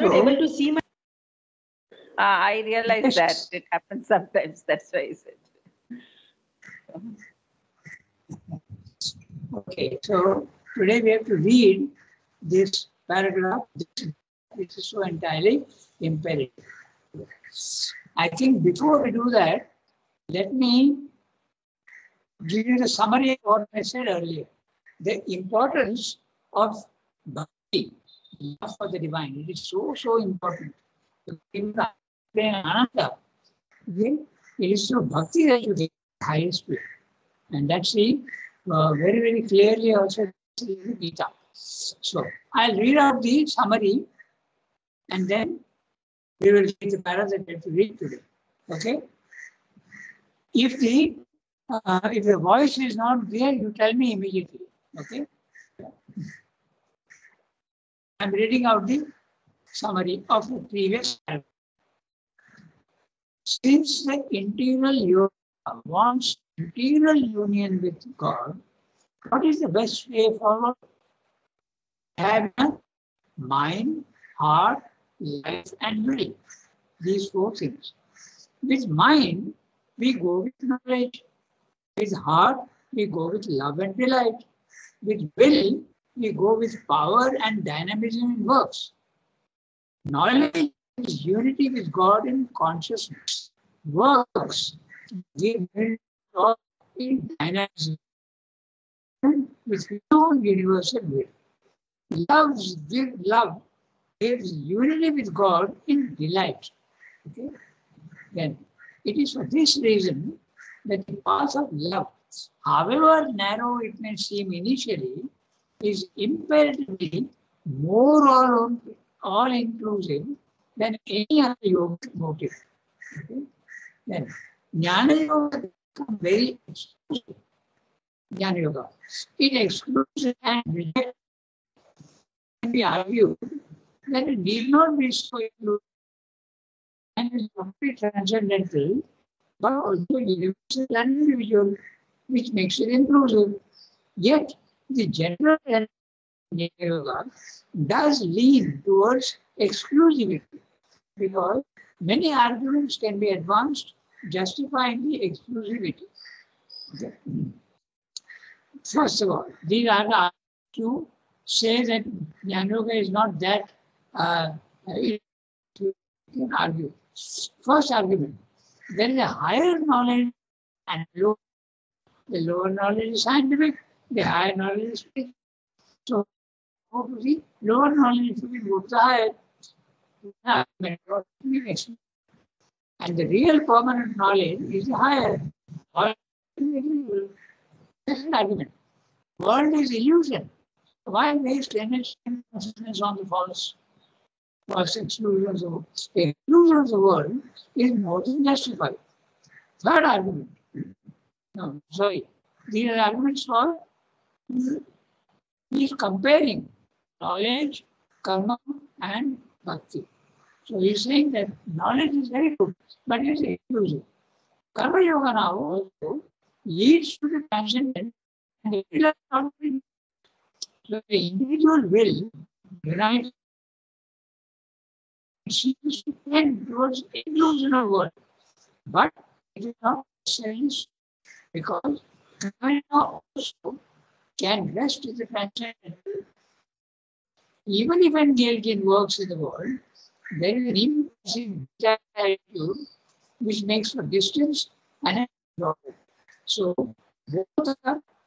I'm not able to see my. I realize that it happens sometimes. That's why I said. Okay, so today we have to read this paragraph, which is so entirely imperative. I think before we do that, let me give you the summary of what I said earlier. The importance of bhakti, love for the divine, it is so, so important. Ananda, it is through bhakti that you get the highest way. And that's the very, very clearly also in the Gita. So I'll read out the summary and then we will read the paragraph that we have to read today. Okay? If the voice is not there, you tell me immediately. Okay? I'm reading out the summary of the previous paragraph. Since the integral yoga wants integral union with God, what is the best way forward? Have a mind, heart, life, and will. These four things. With mind, we go with knowledge. With heart, we go with love and delight. With will, we go with power and dynamism in works. Knowledge is unity with God in consciousness. Works give will in dynamism with no universal will. Love gives unity with God in delight. Okay? Then it is for this reason that the path of love, however narrow it may seem initially, is imperatively more all-inclusive than any other yogic motive. Okay? Then Jnana Yoga becomes very exclusive. Jnana Yoga. It excludes and rejects. Can be argued that it need not be so inclusive and is completely transcendental, but also universal and individual, which makes it inclusive. Yet, the general yoga does lean towards exclusivity because many arguments can be advanced justifying the exclusivity. Okay. First of all, these are the to say that Jnana Yoga is not that to argue. First argument, there is a higher knowledge and lower. The lower knowledge is scientific, the higher knowledge is spiritual. So, the lower knowledge to be moved to higher, and the real permanent knowledge is the higher. Second argument, world is illusion. Why waste energy and consciousness on the false exclusions of the world is more than justified. Third argument. No, sorry. These are arguments for he's comparing knowledge, karma, and bhakti. So he's saying that knowledge is very good, but it is exclusive. Karma Yoga now also leads to the transcendent and it is not. So the individual will unite seems to tend towards inclusion of world, but it is not sense because Karma also can rest in the transcendental. Even if engaged works in the world, there is an impulsive attitude which makes for distance and problem. So both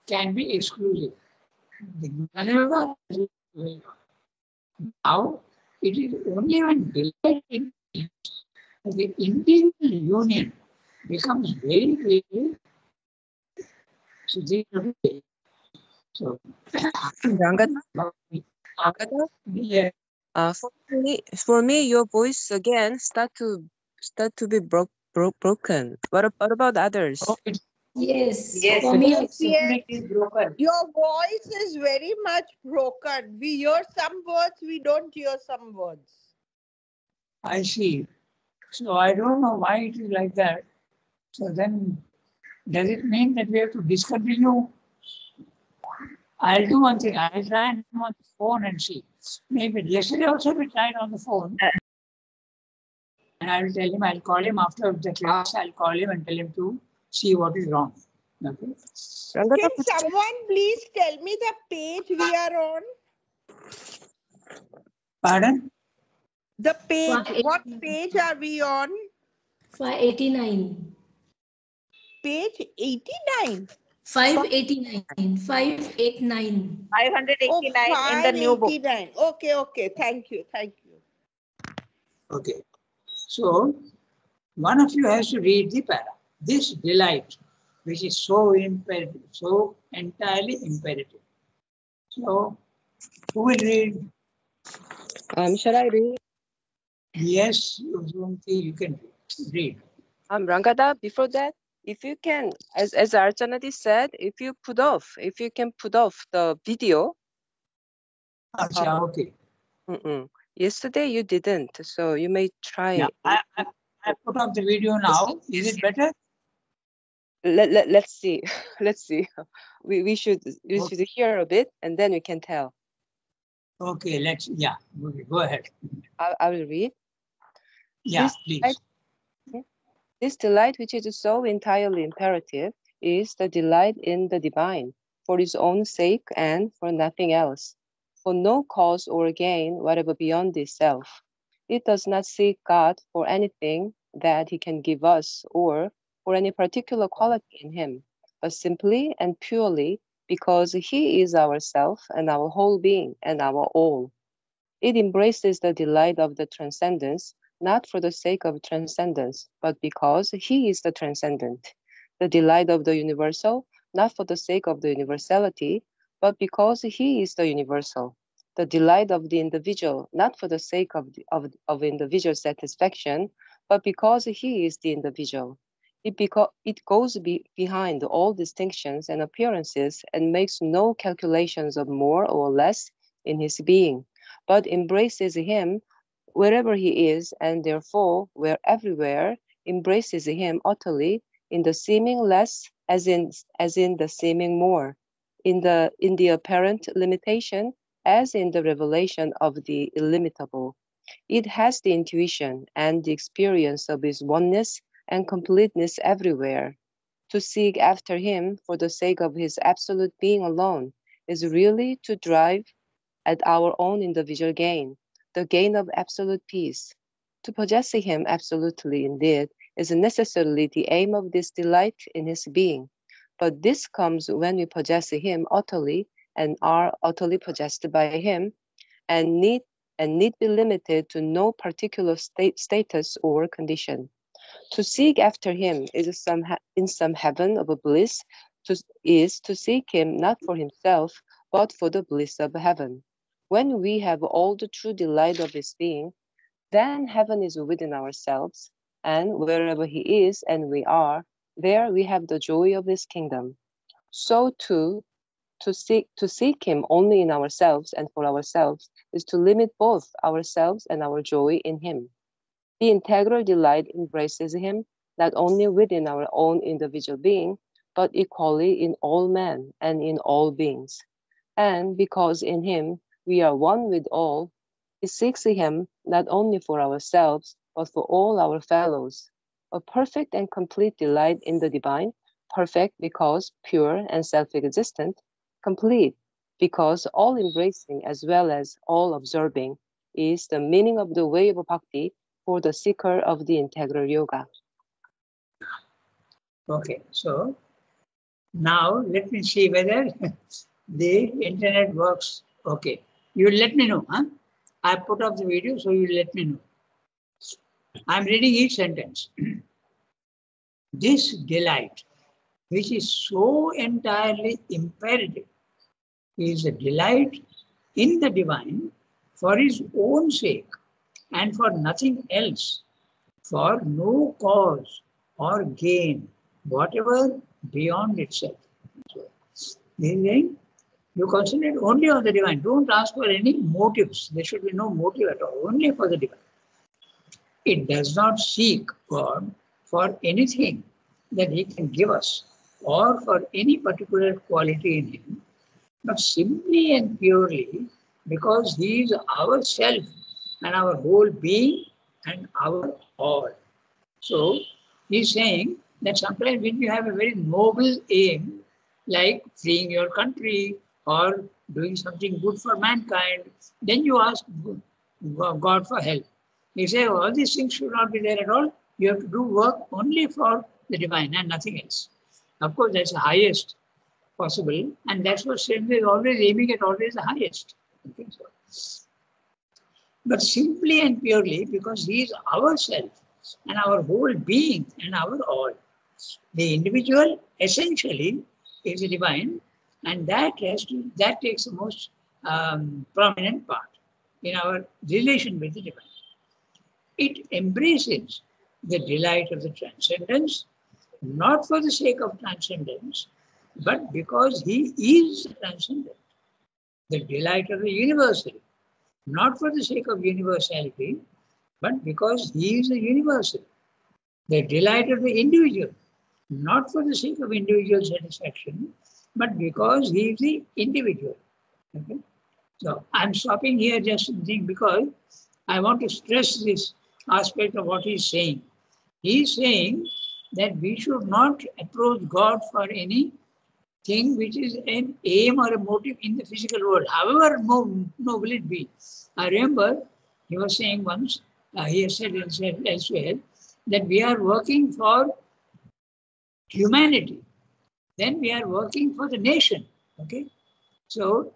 can be exclusive. Now it is only when delight in the integral union becomes very clear. So Rangata? yeah. For me, your voice again start to be broken. What about others? Yes, Yes, for me it's also. definitely broken. Your voice is very much broken. We hear some words, we don't hear some words. I see. So I don't know why it is like that. So then, does it mean that we have to discontinue? I'll do one thing. I'll try and come on the phone and see. Maybe yesterday also we tried on the phone. And I'll tell him, I'll call him after the class. I'll call him and tell him to see what is wrong. Okay. Rangada, Can someone please tell me the page we are on? Pardon? The page, what 589. page are we on? 589. Page 89. 589. 589. 589 in the new book. 589. Okay. Thank you. Okay. So, one of you has to read the para. This delight, which is so imperative, so entirely imperative. So, who will read? shall I read? Yes, you can read. Rangada, before that, if you can, as Archanati said, if you can put off the video. Achha, okay. Yesterday you didn't, so you may try. Yeah, I put up the video now. Is it better? Let's see. Let's see. We should hear a bit and then we can tell. Okay, go ahead. I will read. Yeah, please. This delight, which is so entirely imperative, is the delight in the divine, for its own sake and for nothing else, for no cause or gain whatever beyond itself. It does not seek God for anything that he can give us or for any particular quality in him, but simply and purely because he is our self and our whole being and our all. It embraces the delight of the transcendence, not for the sake of transcendence, but because he is the transcendent. The delight of the universal, not for the sake of the universality, but because he is the universal. The delight of the individual, not for the sake of individual satisfaction, but because he is the individual. It goes behind all distinctions and appearances and makes no calculations of more or less in his being, but embraces him wherever he is, and therefore, where everywhere, embraces him utterly in the seeming less as in the seeming more, in the apparent limitation as in the revelation of the illimitable. It has the intuition and the experience of his oneness and completeness everywhere. To seek after him for the sake of his absolute being alone is really to drive at our own individual gain, the gain of absolute peace. To possess him absolutely indeed is necessarily the aim of this delight in his being, but this comes when we possess him utterly and are utterly possessed by him, and need be limited to no particular status or condition. To seek after him is in some heaven of bliss, is to seek him not for himself, but for the bliss of heaven. When we have all the true delight of his being, then heaven is within ourselves, and wherever he is and we are, there we have the joy of his kingdom. So too, to seek him only in ourselves and for ourselves is to limit both ourselves and our joy in him. The integral delight embraces him not only within our own individual being, but equally in all men and in all beings. And because in him we are one with all, it seeks him not only for ourselves, but for all our fellows. A perfect and complete delight in the divine, perfect because pure and self-existent, complete because all-embracing as well as all-absorbing, is the meaning of the way of bhakti for the seeker of the integral yoga. Okay, so now let me see whether the internet works. Okay, you let me know. Huh? I put up the video, so you let me know. I'm reading each sentence. This delight, which is so entirely imperative, is a delight in the divine for his own sake and for nothing else, for no cause or gain, whatever beyond itself. So, you concentrate only on the divine. Don't ask for any motives. There should be no motive at all, only for the divine. It does not seek God for anything that he can give us or for any particular quality in him, but simply and purely because he is our self and our whole being and our all. So he's saying that sometimes when you have a very noble aim, like freeing your country or doing something good for mankind, then you ask God for help. He says all these things should not be there at all. You have to do work only for the divine and nothing else. Of course, that's the highest possible, and that's what Sridhar is always aiming at, always the highest. Okay, so. But simply and purely because he is ourself and our whole being and our all. The individual essentially is the divine, and that takes the most prominent part in our relation with the divine. It embraces the delight of the transcendence, not for the sake of transcendence, but because he is transcendent. The delight of the universal, not for the sake of universality, but because he is the universal. The delight of the individual, not for the sake of individual satisfaction, but because he is the individual. Okay? So I'm stopping here just to think because I want to stress this aspect of what he's saying. He's saying that we should not approach God for any thing which is an aim or a motive in the physical world, however noble it be. I remember he was saying once, he has said elsewhere, that we are working for humanity. Then we are working for the nation. Okay? So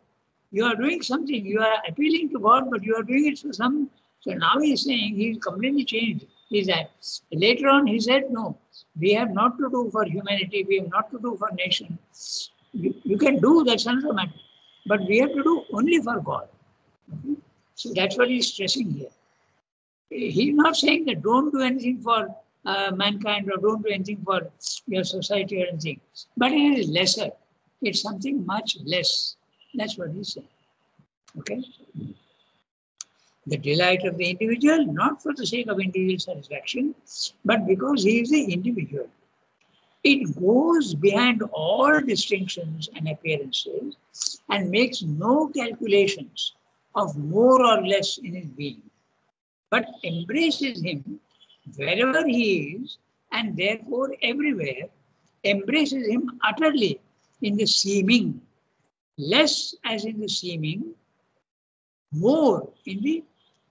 you are doing something, you are appealing to God, but you are doing it for some. So now he is saying he's completely changed. Later on he said, no, we have not to do for humanity, we have not to do for nation. You can do, that's another matter. But we have to do only for God. Okay? So that's what he's stressing here. He's not saying that don't do anything for mankind or don't do anything for your society or anything. But it is lesser. It's something much less. That's what he's saying. Okay? The delight of the individual, not for the sake of individual satisfaction, but because he is the individual. It goes behind all distinctions and appearances and makes no calculations of more or less in his being, but embraces him wherever he is and therefore everywhere, embraces him utterly in the seeming, less as in the seeming, more in the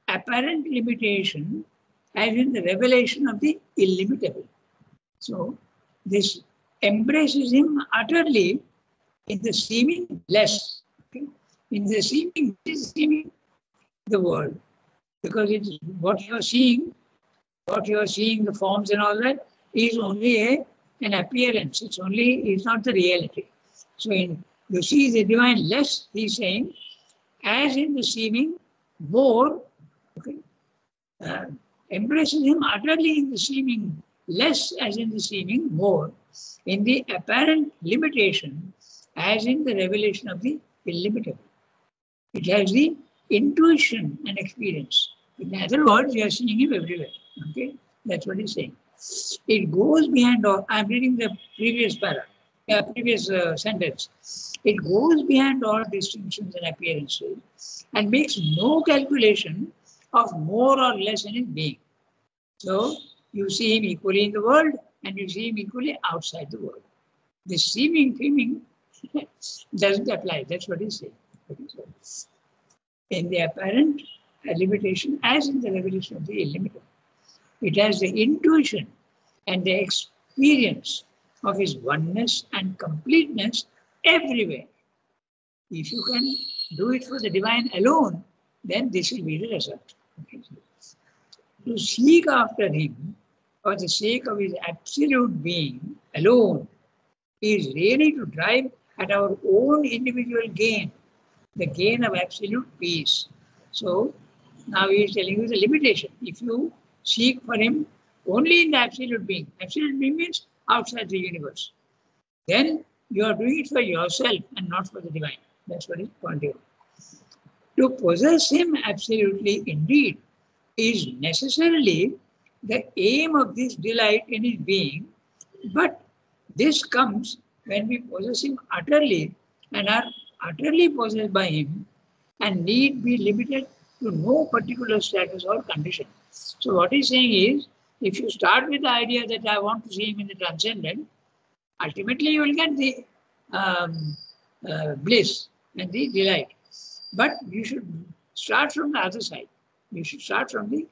apparent limitation as in the revelation of the illimitable. So this embraces him utterly in the seeming less. Okay? In the seeming, the world. Because it's what you are seeing, the forms and all that, is only an appearance. It's not the reality. So you see the divine less, he's saying, as in the seeming, more, okay, embraces him utterly in the seeming less as in the seeming, more in the apparent limitation as in the revelation of the illimitable. It has the intuition and experience. In other words, you are seeing him everywhere. Okay, that's what he's saying. It goes behind all. I'm reading the previous sentence. It goes behind all distinctions and appearances and makes no calculation of more or less in his being. So you see him equally in the world and you see him equally outside the world. The seeming doesn't apply. That's what he's saying. In the apparent limitation as in the revelation of the illimitable. It has the intuition and the experience of his oneness and completeness everywhere. If you can do it for the divine alone, then this will be the result. Okay. To seek after him for the sake of his absolute being alone is really to drive at our own individual gain, the gain of absolute peace. So now he is telling you the limitation. If you seek for him only in the absolute being means outside the universe, then you are doing it for yourself and not for the divine. That's what he's pointing out. To possess him absolutely indeed is necessarily the aim of this delight in his being, but this comes when we possess him utterly and are utterly possessed by him and need be limited to no particular status or condition. So what he's saying is, if you start with the idea that I want to see him in the transcendent, ultimately you will get the bliss and the delight. But you should start from the other side. You should start from the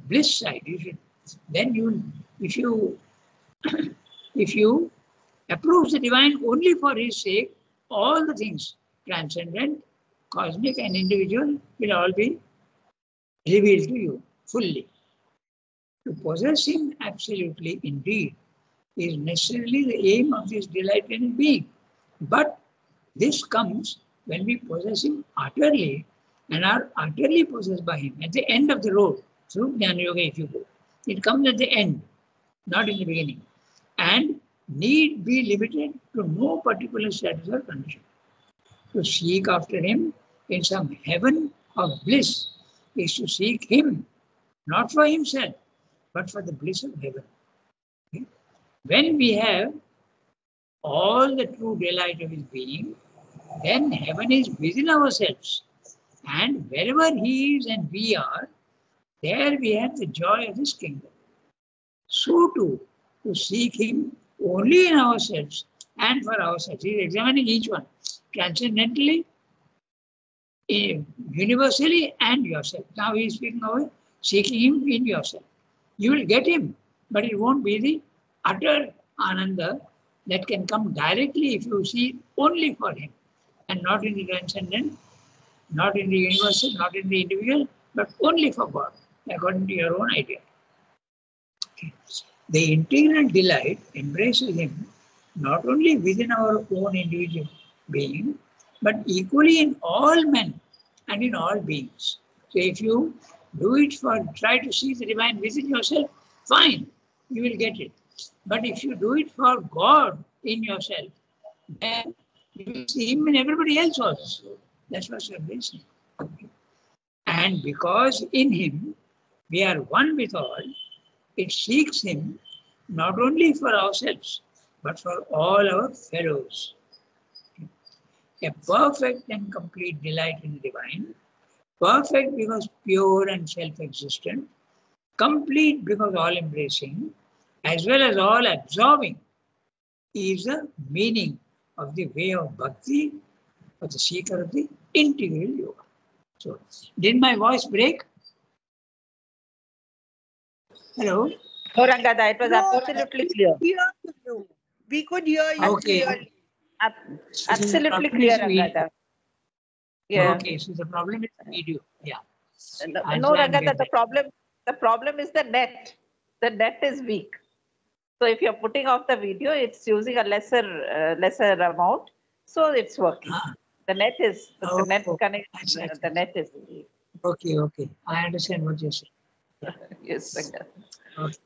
bliss side. You should then if you approve the divine only for his sake, all the things transcendent, cosmic, and individual will all be revealed to you fully. To possess him absolutely, indeed, is necessarily the aim of this delight in being. But this comes when we possess him utterly and are utterly possessed by him at the end of the road through Jnana Yoga, if you go. It comes at the end, not in the beginning, and need be limited to no particular status or condition. To seek after him in some heaven of bliss is to seek him, not for himself, but for the bliss of heaven. Okay? When we have all the true delight of his being, then heaven is within ourselves. And wherever he is and we are, there we have the joy of his kingdom. So too, to seek him only in ourselves and for ourselves. He is examining each one transcendentally, universally, and yourself. Now he is speaking of seeking him in yourself. You will get him, but it won't be the utter ananda that can come directly if you see only for him and not in the transcendent, not in the universal, not in the individual, but only for God, according to your own idea. Okay. The integral delight embraces him not only within our own individual being, but equally in all men and in all beings. So if you do it for, try to see the divine within yourself, fine, you will get it. But if you do it for God in yourself, then you will see him in everybody else also. That's what you're saying. And because in him we are one with all, it seeks him not only for ourselves, but for all our fellows. A perfect and complete delight in the divine, perfect because pure and self-existent, complete because all-embracing, as well as all-absorbing, is the meaning of the way of bhakti, of the seeker of the integral yoga. So, did my voice break? Hello? No, Rangada, it was No, absolutely clear. We could hear you Okay. clearly. Absolutely clear, Rangada. Yeah. Okay, so the problem is the video. Yeah. No, I'll no, try and Rangada, get the problem is the net. The net is weak. So if you're putting off the video, it's using a lesser amount, so it's working. The net is the net connect. The net is weak. Okay. I understand what you're saying. Yes, Rangada. Okay.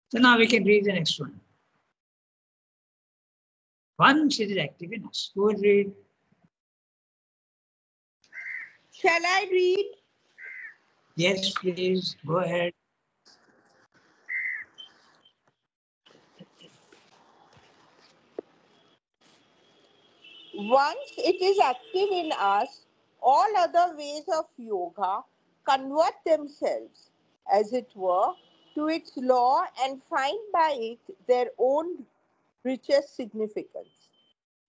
So now we can read the next one. Once it is active in us. Who will read? Shall I read? Yes, please. Go ahead. Once it is active in us, all other ways of yoga convert themselves, as it were, to its law and find by it their own richest significance.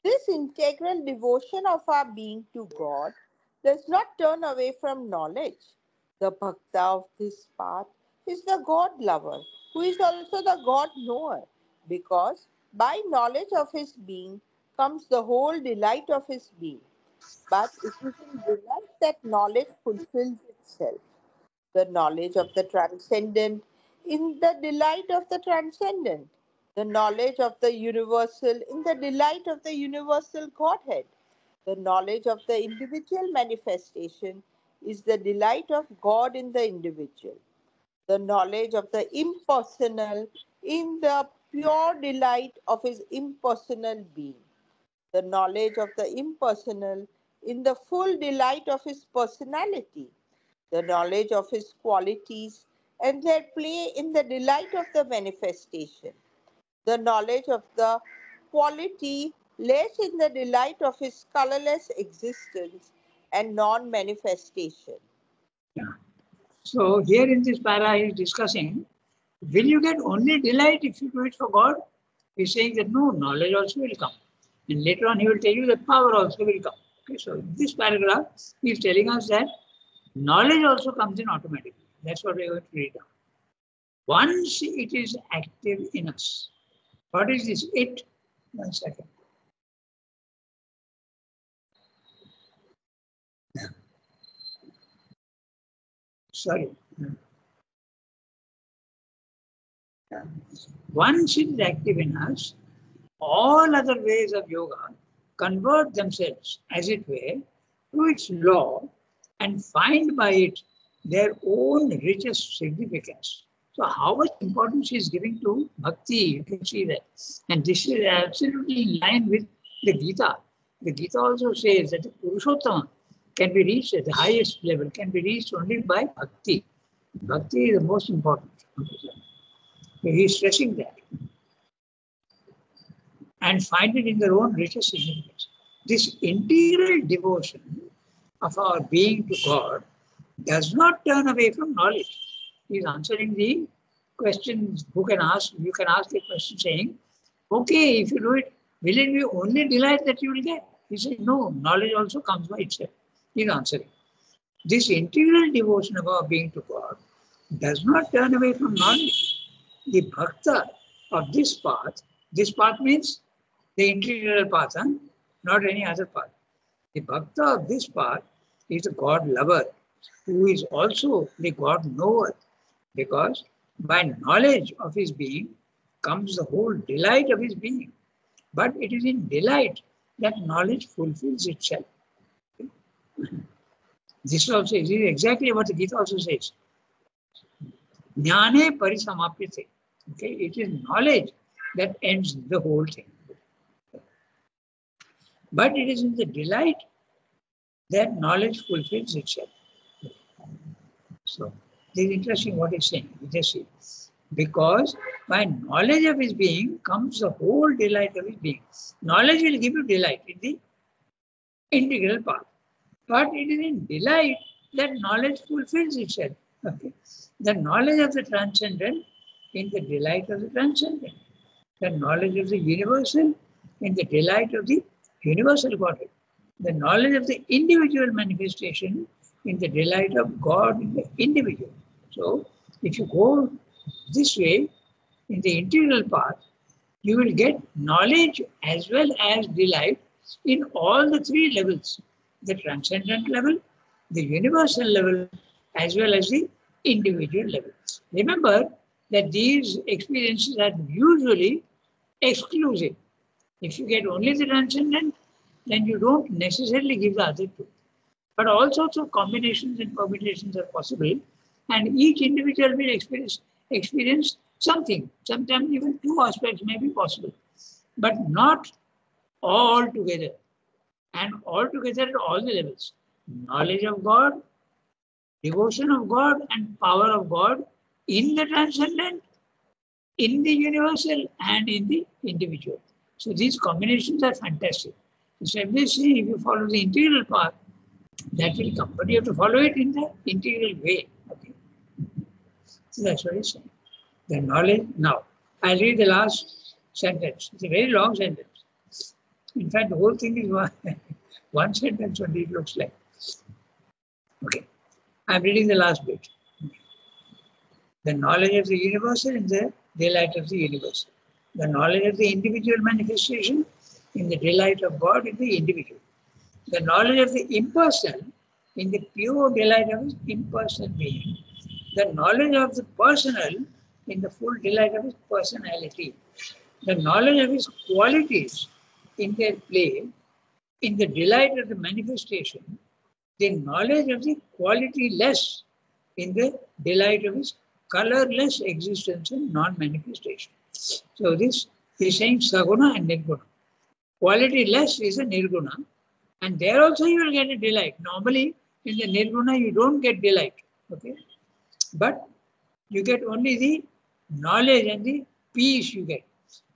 This integral devotion of our being to God does not turn away from knowledge. The bhakta of this path is the God lover, who is also the God knower, because by knowledge of his being comes the whole delight of his being. But it is in delight that knowledge fulfills itself. The knowledge of the transcendent in the delight of the transcendent, the knowledge of the universal in the delight of the universal Godhead, the knowledge of the individual manifestation is the delight of God in the individual, the knowledge of the impersonal in the pure delight of his impersonal being, the knowledge of the impersonal in the full delight of his personality, the knowledge of his qualities and their play in the delight of the manifestation, the knowledge of the quality less in the delight of his colorless existence and non-manifestation. Yeah. So here in this para he is discussing, will you get only delight if you do it for God? He's saying that no, knowledge also will come. And later on he will tell you that power also will come. Okay, so in this paragraph he is telling us that knowledge also comes in automatically. That's what we are going to read now. Once it is active in us. What is this it? 1 second. Sorry. Once it is active in us, all other ways of yoga convert themselves, as it were, to its law and find by it their own richest significance. So how much importance he is giving to bhakti, you can see that. And this is absolutely in line with the Gita. The Gita also says that the Purushottama can be reached at the highest level, can be reached only by bhakti. Bhakti is the most important. He is stressing that. And find it in their own richest significance. This integral devotion of our being to God does not turn away from knowledge. He is answering the questions who can ask. You can ask the question saying, okay, if you do it, will it be only delight that you will get? He says, no, knowledge also comes by itself. He is answering. This integral devotion of our being to God does not turn away from knowledge. The bhakta of this path means the integral path, not any other path. The bhakta of this path is the God lover, who is also the God knower, because by knowledge of his being comes the whole delight of his being. But it is in delight that knowledge fulfills itself. This also is exactly what the Gita also says. Jnane parisamapyate. Okay, it is knowledge that ends the whole thing. But it is in the delight that knowledge fulfills itself. So, this is interesting what he's saying. Just see. Because by knowledge of his being comes the whole delight of his being. Knowledge will give you delight in the integral path. But it is in delight that knowledge fulfills itself. Okay. The knowledge of the transcendent in the delight of the transcendent. The knowledge of the universal in the delight of the universal Godhead. The knowledge of the individual manifestation in the delight of God in the individual. So, if you go this way, in the integral path, you will get knowledge as well as delight in all the three levels. The transcendent level, the universal level, as well as the individual level. Remember that these experiences are usually exclusive. If you get only the transcendent, then you don't necessarily give the other two. But all sorts of combinations and permutations are possible, and each individual will experience something. Sometimes even two aspects may be possible, but not all together. And all together at all the levels. Knowledge of God, devotion of God, and power of God in the transcendent, in the universal, and in the individual. So these combinations are fantastic. So if you follow the integral path, that will come. But you have to follow it in the integral way. Okay. So that's what he's saying. The knowledge. Now, I'll read the last sentence. It's a very long sentence. In fact, the whole thing is one sentence only, it looks like. Okay. I'm reading the last bit. The knowledge of the universal in the delight of the universal. The knowledge of the individual manifestation in the delight of God in the individual. The knowledge of the impersonal in the pure delight of his impersonal being. The knowledge of the personal in the full delight of his personality. The knowledge of his qualities in their play, in the delight of the manifestation. The knowledge of the quality-less in the delight of his colorless existence and non-manifestation. So this is saying Saguna and Nirguna. Quality-less is a Nirguna, and there also you will get a delight. Normally, in the Nirguna, you don't get delight, okay? But you get only the knowledge and the peace you get.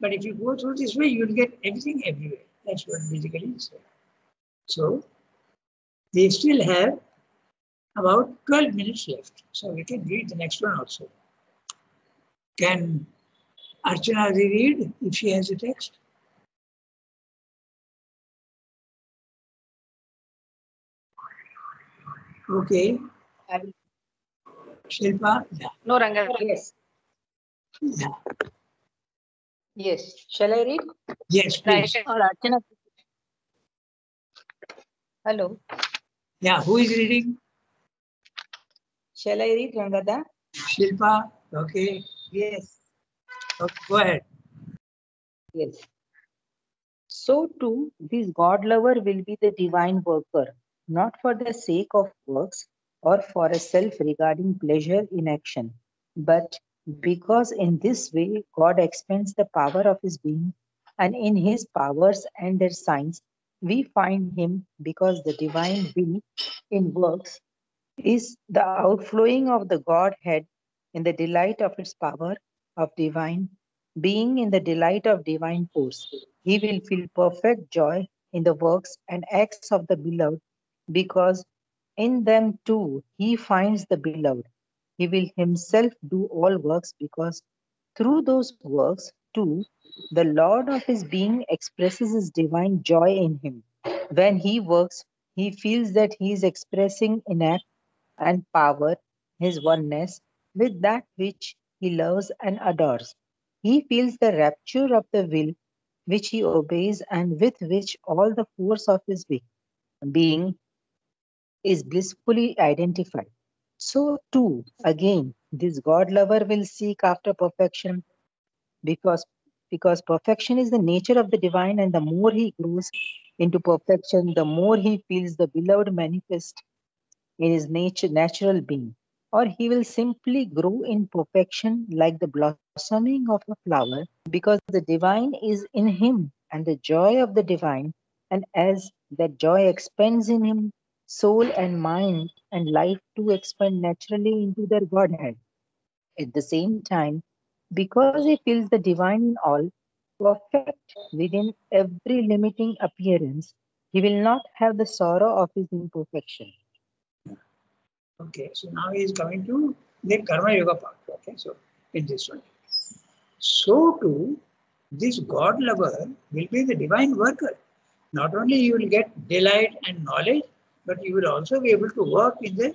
But if you go through this way, you will get everything everywhere. That's what basically is said. So they still have about 12 minutes left. So we can read the next one also. Can Archana read if she has a text? Okay. Shilpa? Yeah. No, Ranga. Yes. Yeah. Yes. Shall I read? Yes, please. Or Archana? Hello. Yeah, who is reading? Shall I read, Rangada? Shilpa? Okay. Yes. Okay, go ahead. Yes. So too, this God lover will be the divine worker, not for the sake of works or for a self-regarding pleasure in action, but because in this way God expends the power of his being, and in his powers and their signs we find him, because the divine will in works is the outflowing of the Godhead in the delight of its power of divine being, in the delight of divine force. He will feel perfect joy in the works and acts of the beloved, because in them too he finds the beloved. He will himself do all works, because through those works too the Lord of his being expresses his divine joy in him. When he works, he feels that he is expressing in act and power his oneness with that which he loves and adores. He feels the rapture of the will which he obeys and with which all the force of his being is blissfully identified. So, too, again, this God lover will seek after perfection, because, because perfection is the nature of the divine, and the more he grows into perfection, the more he feels the beloved manifest in his natural being, or he will simply grow in perfection like the blossoming of a flower, because the divine is in him and the joy of the divine, and as that joy expands in him, soul and mind and life too expand naturally into their Godhead. At the same time, because he feels the divine in all, perfect within every limiting appearance, he will not have the sorrow of his imperfection. Okay, so now he is coming to the Karma Yoga part. Okay, so in this one. So too, this God lover will be the divine worker. Not only you will get delight and knowledge, but you will also be able to work in the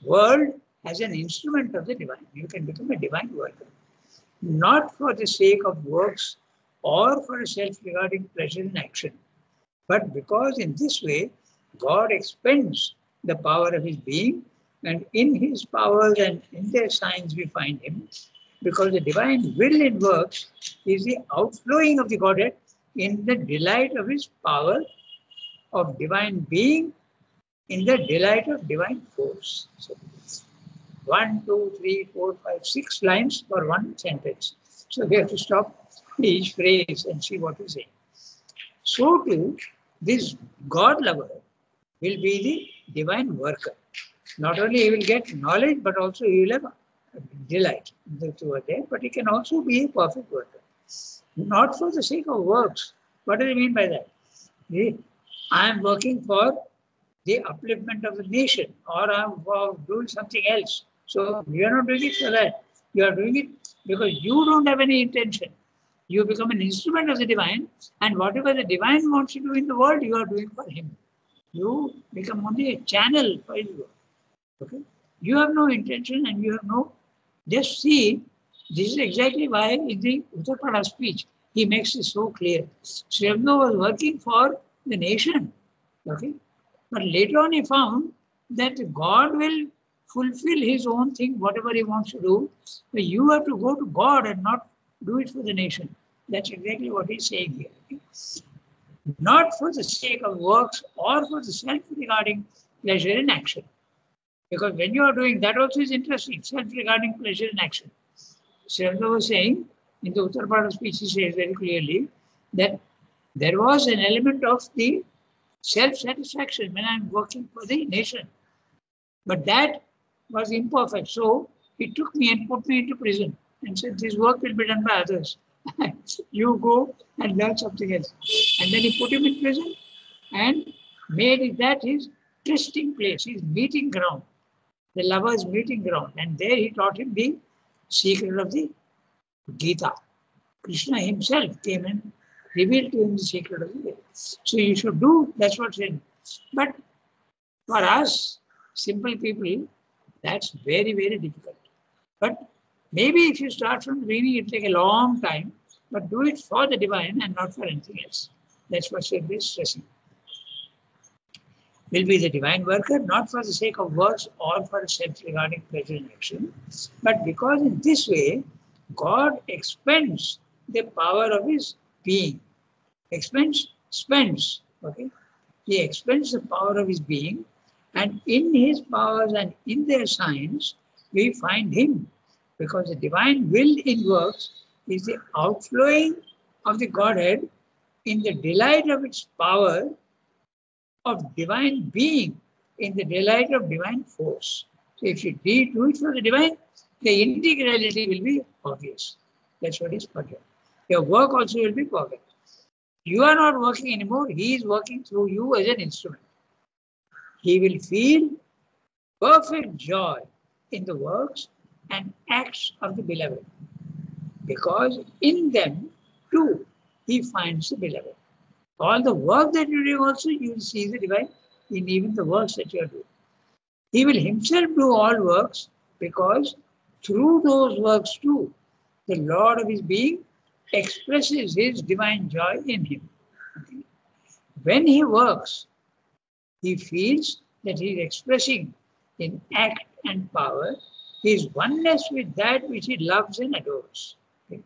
world as an instrument of the divine. You can become a divine worker. Not for the sake of works or for a self-regarding pleasure in action, but because in this way God expends the power of his being, and in his powers and in their signs we find him, because the divine will in works is the outflowing of the Godhead in the delight of his power of divine being, in the delight of divine force. So 1, 2, 3, 4, 5, 6 lines for one sentence. So we have to stop each phrase and see what we say. So too, this God lover will be the divine worker. Not only he will get knowledge, but also he will have delight. The two are there, but he can also be a perfect worker. Not for the sake of works. What do you mean by that? I am working for the upliftment of the nation, or I am doing something else. So you are not doing it for that. You are doing it because you don't have any intention. You become an instrument of the divine, and whatever the divine wants to do in the world, you are doing for him. You become only a channel for his work. Okay? You have no intention and you have no, just see, this is exactly why in the Uttarpada speech, he makes it so clear. Sri Aurobindo was working for the nation. Okay? But later on he found that God will fulfill his own thing, whatever he wants to do. But you have to go to God and not do it for the nation. That's exactly what he's saying here. Okay? Not for the sake of works or for the self-regarding pleasure in action. Because when you are doing that also is interesting, self-regarding pleasure in action. Sri Aurobindo was saying, in the Uttarpada speech, he says very clearly that there was an element of the self-satisfaction when I'm working for the nation. But that was imperfect. So he took me and put me into prison and said, this work will be done by others. You go and learn something else. And then he put him in prison and made that his trysting place, his meeting ground, the lovers' meeting ground. And there he taught him the secret of the Gita. Krishna himself came and revealed to him the secret of the Gita. So you should do, that's what's in. But for us, simple people, that's very, very difficult. But maybe if you start from the beginning, it'll take a long time, but do it for the divine and not for anything else. That's what Shiv is stressing. Will be the divine worker, not for the sake of works or for self-regarding pleasure in action, but because in this way, God expends the power of his being. Spends, okay? He expends the power of his being, and in his powers and in their signs, we find him, because the divine will in works is the outflowing of the Godhead in the delight of its power of divine being, in the delight of divine force. So if you do it for the divine, the integrality will be obvious. That's what is perfect. Your work also will be perfect. You are not working anymore. He is working through you as an instrument. He will feel perfect joy in the works and acts of the beloved, because in them too he finds the beloved. All the work that you do also, you will see the divine in even the works that you are doing. He will himself do all works, because through those works too, the Lord of his being expresses his divine joy in him. Okay? When he works, he feels that he is expressing in act and power his oneness with that which he loves and adores. Okay?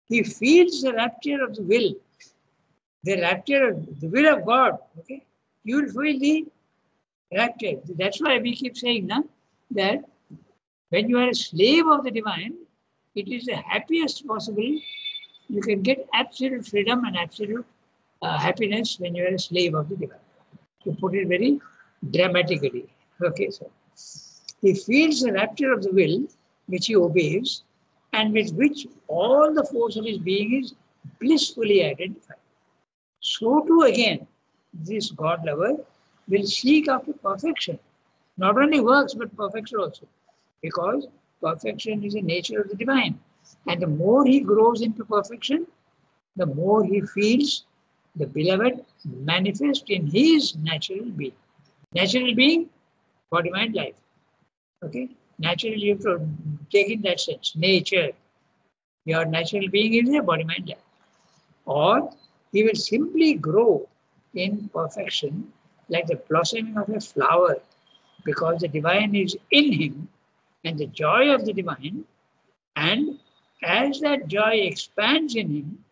He feels the rapture of the will, the rapture of the will of God. Okay? You will feel the rapture. That's why we keep saying now that when you are a slave of the divine, it is the happiest possible. You can get absolute freedom and absolute happiness when you are a slave of the divine. To put it very dramatically. Okay, so he feels the rapture of the will which he obeys and with which all the force of his being is blissfully identified. So too again, this God lover will seek after perfection. Not only works, but perfection also. Because perfection is the nature of the divine. And the more he grows into perfection, the more he feels the beloved manifest in his natural being. Natural being, body, mind, life. Okay? Naturally, you have to take in that sense. Nature. Your natural being is your body, mind, life. Or he will simply grow in perfection like the blossoming of a flower, because the divine is in him and the joy of the divine, and as that joy expands in him,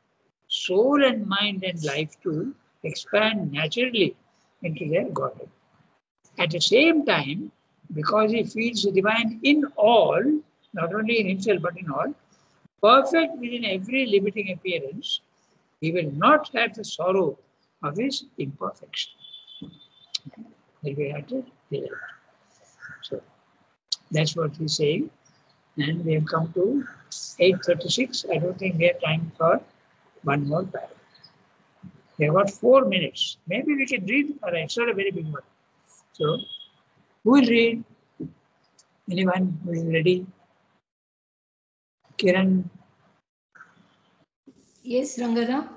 soul and mind and life too expand naturally into their Godhead. At the same time, because he feels the divine in all, not only in himself but in all, perfect within every limiting appearance, he will not have the sorrow of his imperfection. So that's what he's saying. And we have come to 8:36. I don't think we have time for one more paragraph. We have got 4 minutes. Maybe we can read, or it's not a very big one. So, who will read? Anyone who is ready? Kiran? Yes, Rangana.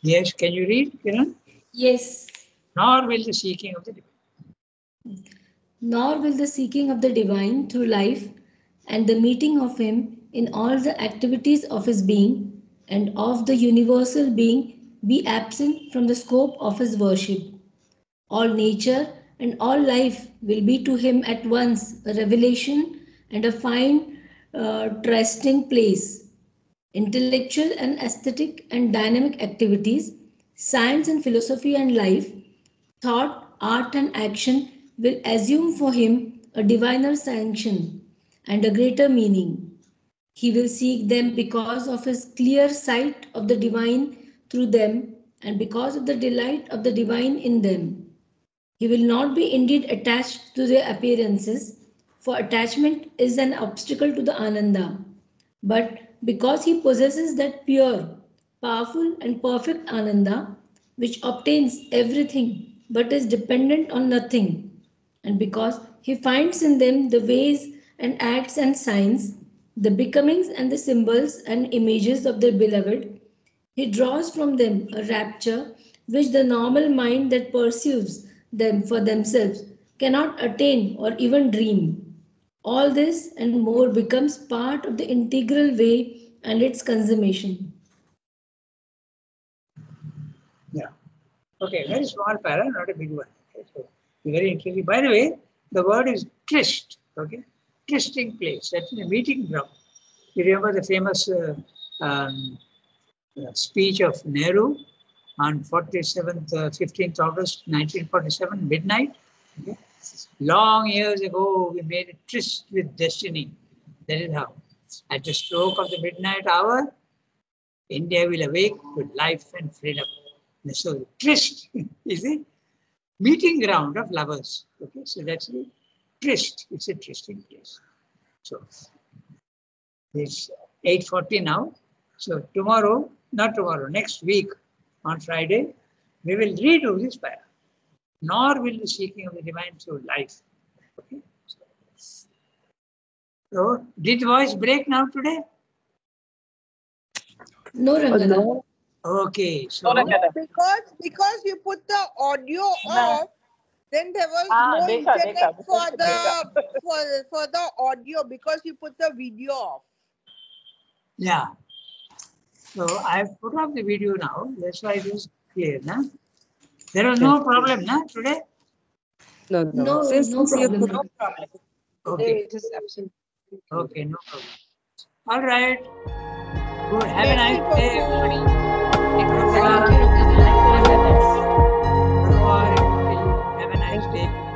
Yes, can you read, Kiran? Yes. Nor will the seeking of the divine. Nor will the seeking of the divine through life and the meeting of him in all the activities of his being and of the universal being be absent from the scope of his worship. All nature and all life will be to him at once a revelation and a fine trusting place. Intellectual and aesthetic and dynamic activities, science and philosophy and life, thought, art and action will assume for him a diviner sanction and a greater meaning. He will seek them because of his clear sight of the divine through them and because of the delight of the divine in them. He will not be indeed attached to their appearances, for attachment is an obstacle to the Ananda. But because he possesses that pure, powerful, and perfect Ananda, which obtains everything but is dependent on nothing. And because he finds in them the ways and acts and signs, the becomings and the symbols and images of their beloved, he draws from them a rapture which the normal mind that pursues them for themselves cannot attain or even dream. All this and more becomes part of the integral way and its consummation. Yeah. Okay, very small para, not a big one. Okay, so very interesting. By the way, the word is tryst. Okay, trysting place. That's a meeting ground. You remember the famous speech of Nehru on 15th August 1947, midnight. Okay. Long years ago, we made a tryst with destiny. That is how. At the stroke of the midnight hour, India will awake to life and freedom. So the tryst is a meeting ground of lovers. Okay, so that's the tryst. It's a trysting place. So it's 8:40 now. So tomorrow, not tomorrow, next week on Friday, we will redo this para. Nor will the seeking of the divine through life. Okay. So did the voice break now today? No, Rangana. Okay, so because you put the audio off, then there was no internet for the audio because you put the video off. yeah. So I've put up the video now. That's why it is clear, na? There was no problem, na, today? No, Since no you problem. put Okay. it is absolutely Okay, no problem. All right. Good. Have a nice day, everybody. Thank you, Rangana. Have a nice day.